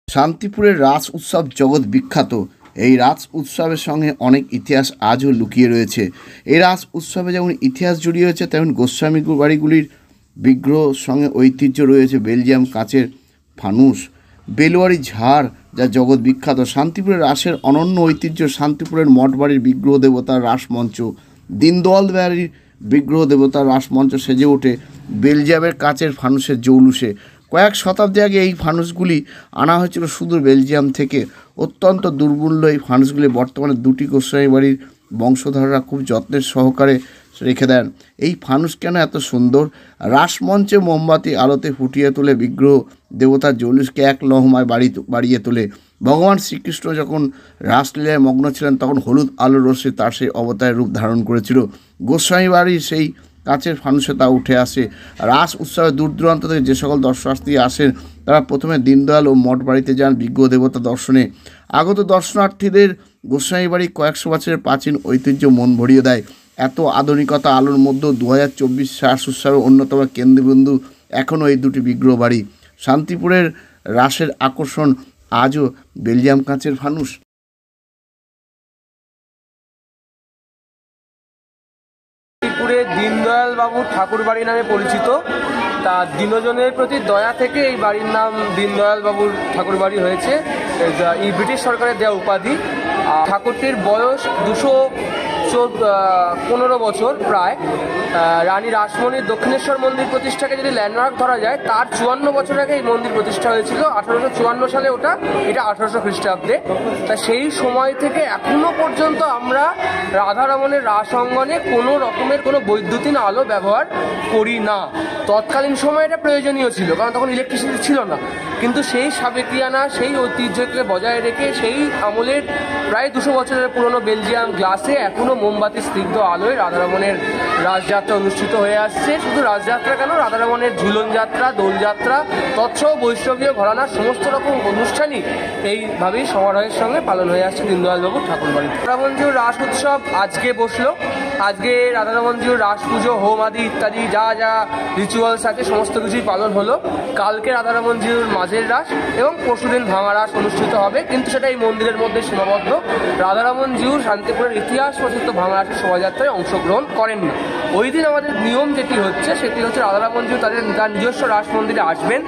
শান্তিপুরের রাস উৎসব জগৎ বিখ্যাত। এই রাস উৎসবের সঙ্গে অনেক ইতিহাস আজও লুকিয়ে রয়েছে। এই রাস উৎসবে যেমন ইতিহাস জড়িয়ে রয়েছে, তেমন গোস্বামী বাড়িগুলির বিগ্রহের সঙ্গে ঐতিহ্য রয়েছে। বেলজিয়াম কাচের ফানুস, বেলোয়ারি ঝাড় যা জগৎ বিখ্যাত। শান্তিপুরের রাসের অনন্য ঐতিহ্য শান্তিপুরের মঠবাড়ির বিগ্রহ দেবতার রাসমঞ্চ, দীনদয়াল বাড়ির বিগ্রহ দেবতার রাসমঞ্চ সেজে ওঠে বেলজিয়ামের কাচের ফানুসের জৌলুসে। কয়েক শতাব্দী আগে এই ফানুসগুলি আনা হয়েছিল সুদূর বেলজিয়াম থেকে। অত্যন্ত দুর্মূল্য এই ফানুসগুলি বর্তমানে দুটি গোস্বামী বাড়ির বংশধররা খুব যত্নের সহকারে রেখে দেন। এই ফানুস কেন এত সুন্দর? রাসমঞ্চে মোমবাতি আলোতে ফুটিয়ে তোলে বিগ্রহ দেবতার জৌলুসকে এক লহমায় বাড়িয়ে তোলে। ভগবান শ্রীকৃষ্ণ যখন রাসলীলায় মগ্ন ছিলেন তখন হলুদ আলোর রশ্মি তার সেই অবতারের রূপ ধারণ করেছিল। গোস্বামী বাড়ির সেই কাচের ফানুসে তা উঠে আসে। রাস উৎসবে দূর দূরান্ত থেকে যে সকল দর্শনার্থী আসেন তারা প্রথমে দীনদয়াল ও মঠ বাড়িতে যান বিগ্রহ দেবতা দর্শনে। আগত দর্শনার্থীদের গোস্বামী বাড়ি কয়েকশো বছরের প্রাচীন ঐতিহ্য মন ভরিয়ে দেয়। এত আধুনিকতা আলোর মধ্যেও 2024 রাস উৎসবের অন্যতম কেন্দ্রবিন্দু এখনও এই দুটি বিগ্রহ বাড়ি। শান্তিপুরের রাসের আকর্ষণ আজও বেলজিয়াম কাচের ফানুস। শান্তিপুরে দীনদয়াল বাবুর ঠাকুর বাড়ি নামে পরিচিত। তা দীনজনের প্রতি দয়া থেকে এই বাড়ির নাম দীনদয়াল বাবুর ঠাকুর বাড়ি হয়েছে। এই ব্রিটিশ সরকারের দেওয়া উপাধি। ঠাকুরটির বয়স 215 বছর প্রায়। রানী রাসমণির দক্ষিণেশ্বর মন্দির প্রতিষ্ঠাকে যদি ল্যান্ডমার্ক ধরা যায়, তার 54 বছর আগে এই মন্দির প্রতিষ্ঠা হয়েছিল। 1854 সালে এটা 1800 খ্রিস্টাব্দে। তা সেই সময় থেকে এখনো পর্যন্ত আমরা রাধারমণের রাস অঙ্গনে কোনো রকমের কোনো বৈদ্যুতিন আলো ব্যবহার করি না। তৎকালীন সময় এটা প্রয়োজনীয় ছিল, কারণ তখন ইলেকট্রিসিটি ছিল না। কিন্তু সেই সাবেকিয়ানা, সেই ঐতিহ্যকে বজায় রেখে সেই আমলের প্রায় 200 বছরের পুরনো বেলজিয়াম গ্লাসে এখনও মোমবাতি স্নিগ্ধ আলোয় রাধারমণের রাসযাত্রা অনুষ্ঠিত হয়ে আসছে। শুধু রাসযাত্রা কেন, রাধারমণের ঝুলন যাত্রা, দোলযাত্রা, তৎসহ বৈষ্ণবীয় ঘরানার সমস্ত রকম অনুষ্ঠানই এইভাবেই সমারোহের সঙ্গে পালন হয়ে আসছে দীনদয়ালবাবুর ঠাকুর বাড়ি। রাধারমণজিউর রাস উৎসব আজকে বসলো। আজকে রাধারমণজিউর রাস পুজো, হোম আদি ইত্যাদি যা যা রিচুয়ালস আছে সমস্ত কিছুই পালন হলো। কালকে রাধারমণজিউর মাঝের রাস এবং পরশুদিন ভাঙা রাস অনুষ্ঠিত হবে, কিন্তু সেটা এই মন্দিরের মধ্যে সীমাবদ্ধ। রাধারমণজিউর শান্তিপুরের ইতিহাস প্রসিদ্ধ ভাঙা রাসের শোভাযাত্রায় অংশগ্রহণ করেন না। ওই দিন আমাদের নিয়ম যেটি হচ্ছে সেটি হচ্ছে রাধারমণজিউ তার নিজস্ব রাস মন্দিরে আসবেন,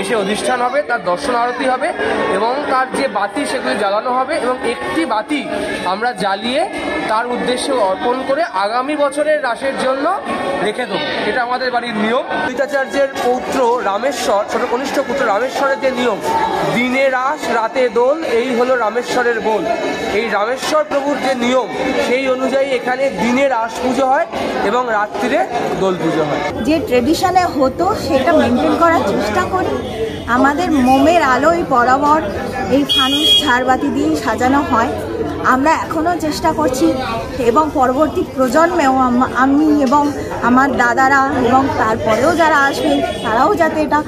এসে অধিষ্ঠান হবে, তার দর্শন আরতি হবে এবং তার যে বাতি সেগুলি জ্বালানো হবে এবং একটি বাতি আমরা জ্বালিয়ে তার উদ্দেশ্যে অর্পণ করে আগামী বছরের রাসের জন্য রেখে দেবো। এটা আমাদের বাড়ির নিয়ম। দ্বৈতাচার্যের পৌত্র রামেশ্বর, ছোট কনিষ্ঠ পুত্র রামেশ্বরের যে নিয়ম, দিনে রাস রাতে দোল, এই হলো রামেশ্বরের গোল। এই রামেশ্বর প্রভুর যে নিয়ম সেই অনুযায়ী এখানে দিনে রাস পুজো হয় এবং রাত্রিরে দোল পুজো হয়। যে ট্রেডিশনে হতো সেটা মেনটেন করার চেষ্টা করি। আমাদের মোমের আলোয় বরাবর এই ফানুস ঝাড়বাতি দিয়ে সাজানো হয়। আমরা এখনও চেষ্টা করছি এবং পরবর্তী প্রজন্মেও আমি এবং আমার দাদারা এবং তারপরেও যারা আসবে তারাও যাতে এটা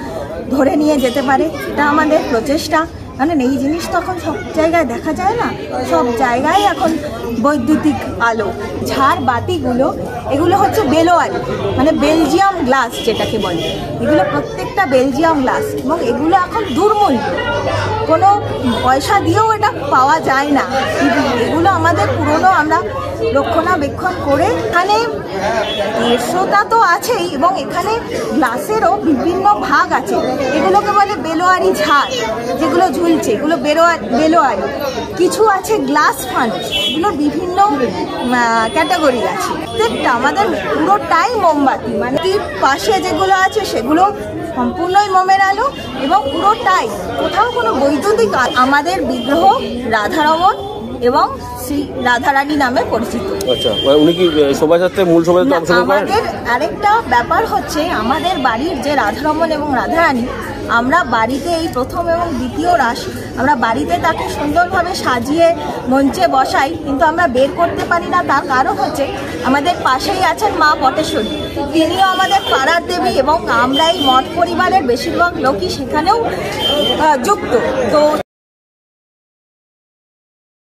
ধরে নিয়ে যেতে পারে, এটা আমাদের প্রচেষ্টা। মানে এই জিনিস তখন সব জায়গায় দেখা যায় না, সব জায়গায় এখন বৈদ্যুতিক আলো। ঝাড় বাতিগুলো এগুলো হচ্ছে বেলোয়ারি, মানে বেলজিয়াম গ্লাস যেটাকে বলে, এগুলো প্রত্যেকটা বেলজিয়াম গ্লাস এবং এগুলো এখন দুর্মূল্য, কোনো পয়সা দিয়েও এটা পাওয়া যায় না। এগুলো আমাদের পুরনো, আমরা রক্ষণাবেক্ষণ করে এখানে দেড়শোটা তো আছেই এবং এখানে গ্লাসেরও বিভিন্ন ভাগ আছে। এগুলোকে বলে বেলোয়ারি ঝাড়, যেগুলো ঝুলছে এগুলো বেলোয়ারি। কিছু আছে গ্লাস ফানুস, এগুলো বিভিন্ন ক্যাটাগরি আছে। প্রত্যেকটা আমাদের পুরোটাই মোমবাতি, মানে পাশে যেগুলো আছে সেগুলো সম্পূর্ণই মোমের আলো এবং পুরোটাই, কোথাও কোনো বৈদ্যুতিক। আমাদের বিগ্রহ রাধারমণ এবং শ্রী রাধারানী নামে পরিচিত। আচ্ছা, উনি কি শোভাযাত্রায় মূল শোভাযাত্রায় অংশগ্রহণ করেন? আমাদের আরেকটা ব্যাপার হচ্ছে, আমাদের বাড়ির যে রাধারমণ এবং রাধারানী, আমরা বাড়িতে এই প্রথম এবং দ্বিতীয় রাস আমরা বাড়িতে তাকে সুন্দরভাবে সাজিয়ে মঞ্চে বসাই, কিন্তু আমরা বের করতে পারি না। তার কারণ হচ্ছে আমাদের পাশেই আছেন মা পটেশ্বরী, তিনিও আমাদের পাড়ার দেবী এবং আমরা এই মঠ পরিবারের বেশিরভাগ লোকই সেখানেও যুক্ত। তো